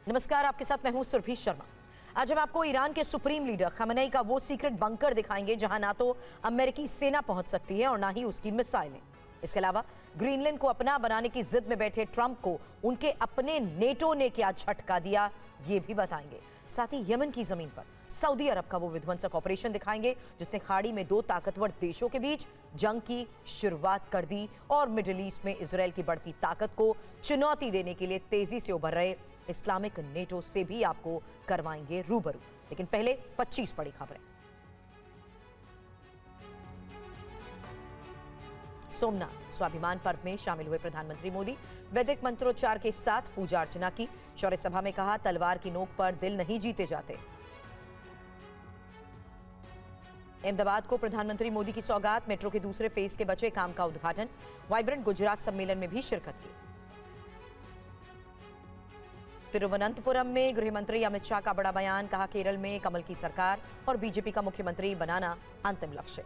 नमस्कार, आपके साथ मैं हूं सुरभि शर्मा। आज हम आपको ईरान के सुप्रीम लीडर खमेनेई का वो सीक्रेट बंकर दिखाएंगे जहां ना तो अमेरिकी सेना पहुंच सकती है और ना ही उसकी मिसाइलें। इसके अलावा ग्रीनलैंड को अपना बनाने की जिद में बैठे ट्रंप को उनके अपने नेटो ने क्या झटका दिया, ये भी बताएंगे। साथ ही यमन की जमीन पर सऊदी अरब का वो विध्वंसक ऑपरेशन दिखाएंगे जिसने खाड़ी में दो ताकतवर देशों के बीच जंग की शुरुआत कर दी और मिडिल ईस्ट में इजराइल की बढ़ती ताकत को चुनौती देने के लिए तेजी से उभर रहे इस्लामिक नेटो से भी आपको करवाएंगे रूबरू। लेकिन पहले 25 बड़ी खबरें। सोमनाथ स्वाभिमान पर्व में शामिल हुए प्रधानमंत्री मोदी। वैदिक मंत्रोच्चार के साथ पूजा अर्चना की। शौर्य सभा में कहा, तलवार की नोक पर दिल नहीं जीते जाते। अहमदाबाद को प्रधानमंत्री मोदी की सौगात। मेट्रो के दूसरे फेज के बचे काम का उद्घाटन। वाइब्रेंट गुजरात सम्मेलन में भी शिरकत की। तिरुवनंतपुरम में गृह मंत्री अमित शाह का बड़ा बयान। कहा, केरल में कमल की सरकार और बीजेपी का मुख्यमंत्री बनाना अंतिम लक्ष्य।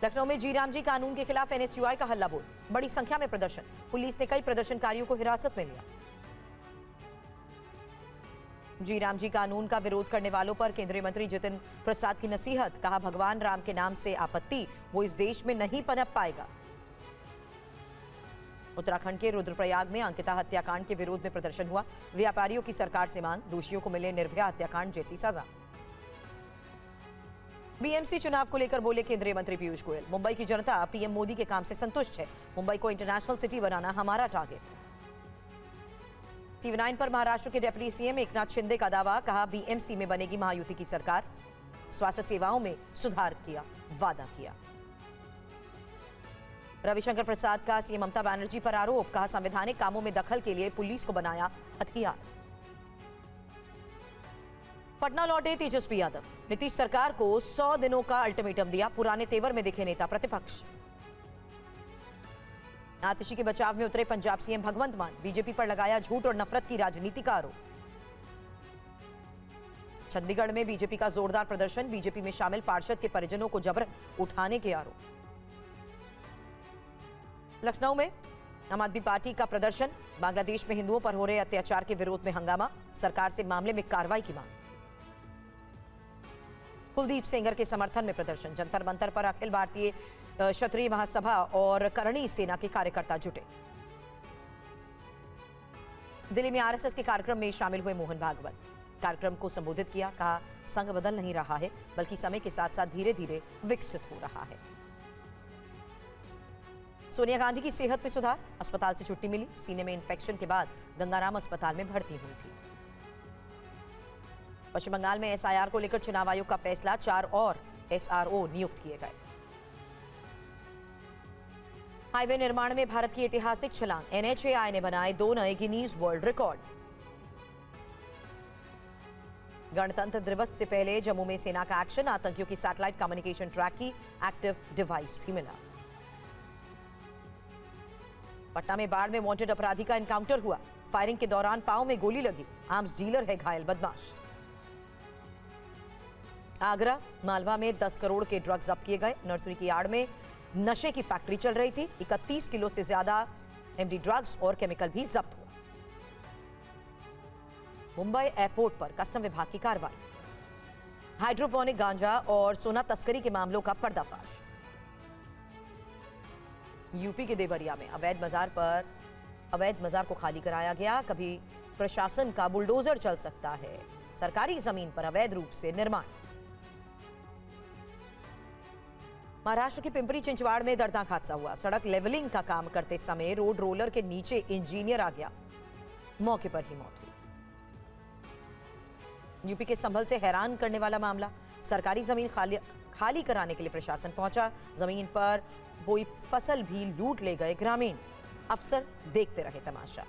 लखनऊ में जी राम जी कानून के खिलाफ एनएसयूआई का हल्ला बोल। बड़ी संख्या में प्रदर्शन। पुलिस ने कई प्रदर्शनकारियों को हिरासत में लिया। जी राम जी कानून का विरोध करने वालों पर केंद्रीय मंत्री जितिन प्रसाद की नसीहत। कहा, भगवान राम के नाम से आपत्ति वो इस देश में नहीं पनप पाएगा। उत्तराखंड के रुद्रप्रयाग में अंकिता हत्याकांड के विरोध में प्रदर्शन हुआ। व्यापारियों की सरकार से मांग, दोषियों को मिले निर्भया हत्याकांड जैसी सजा। बीएमसी चुनाव को लेकर बोले केंद्रीय मंत्री पीयूष गोयल। मुंबई की जनता पीएम मोदी के काम से संतुष्ट है। मुंबई को इंटरनेशनल सिटी बनाना हमारा टारगेट। TV9 पर महाराष्ट्र के डिप्टी सीएम एकनाथ शिंदे का दावा। कहा, बीएमसी में बनेगी महायुति की सरकार। स्वास्थ्य सेवाओं में सुधार किया, वादा किया। रविशंकर प्रसाद का सीएम ममता बनर्जी पर आरोप। कहा, संवैधानिक कामों में दखल के लिए पुलिस को बनाया हथियार। पटना लौटे तेजस्वी यादव। नीतीश सरकार को 100 दिनों का अल्टीमेटम दिया। पुराने तेवर में दिखे नेता प्रतिपक्ष। आतिशी के बचाव में उतरे पंजाब सीएम भगवंत मान। बीजेपी पर लगाया झूठ और नफरत की राजनीति का आरोप। चंडीगढ़ में बीजेपी का जोरदार प्रदर्शन। बीजेपी में शामिल पार्षद के परिजनों को जबरन उठाने के आरोप। लखनऊ में आम आदमी पार्टी का प्रदर्शन। बांग्लादेश में हिंदुओं पर हो रहे अत्याचार के विरोध में हंगामा। सरकार से मामले में कार्रवाई की मांग। कुलदीप सेंगर के समर्थन में प्रदर्शन। जंतर मंतर पर अखिल भारतीय क्षत्रिय महासभा और करणी सेना के कार्यकर्ता जुटे। दिल्ली में आरएसएस के कार्यक्रम में शामिल हुए मोहन भागवत। कार्यक्रम को संबोधित किया। कहा, संघ बदल नहीं रहा है बल्कि समय के साथ साथ धीरे धीरे विकसित हो रहा है। सोनिया गांधी की सेहत में सुधार। अस्पताल से छुट्टी मिली। सीने में इंफेक्शन के बाद गंगाराम अस्पताल में भर्ती हुई थी। पश्चिम बंगाल में एसआईआर को लेकर चुनाव आयोग का फैसला। 4 और एसआरओ नियुक्त किए गए। हाईवे निर्माण में भारत की ऐतिहासिक छलांग। एनएचएआई ने बनाए 2 नए गिनीज वर्ल्ड रिकॉर्ड। गणतंत्र दिवस से पहले जम्मू में सेना का एक्शन। आतंकियों की सैटेलाइट कम्युनिकेशन ट्रैक की एक्टिव डिवाइस भी मिला। पटना में बाढ़ में वांटेड अपराधी का एनकाउंटर हुआ। फायरिंग के दौरान पांव में गोली लगी। आर्म्स डीलर है घायल बदमाश। आगरा मालवा में 10 करोड़ के ड्रग्स जब्त किए गए। नर्सरी की आड़ में नशे की फैक्ट्री चल रही थी। 31 किलो से ज्यादा एमडी ड्रग्स और केमिकल भी जब्त हुआ। मुंबई एयरपोर्ट पर कस्टम विभाग की कार्रवाई। हाइड्रोपोनिक गांजा और सोना तस्करी के मामलों का पर्दाफाश। यूपी के देवरिया में अवैध मजार को खाली कराया गया। कभी प्रशासन का बुलडोजर चल सकता है। सरकारी जमीन पर अवैध रूप से निर्माण। महाराष्ट्र के पिंपरी चिंचवाड़ में दर्दनाक हादसा हुआ। सड़क लेवलिंग का काम करते समय रोड रोलर के नीचे इंजीनियर आ गया। मौके पर ही मौत हुई। यूपी के संभल से हैरान करने वाला मामला। सरकारी जमीन खाली कराने के लिए प्रशासन पहुंचा। जमीन पर बोई फसल भी लूट ले गए ग्रामीण। अफसर देखते रहे तमाशा।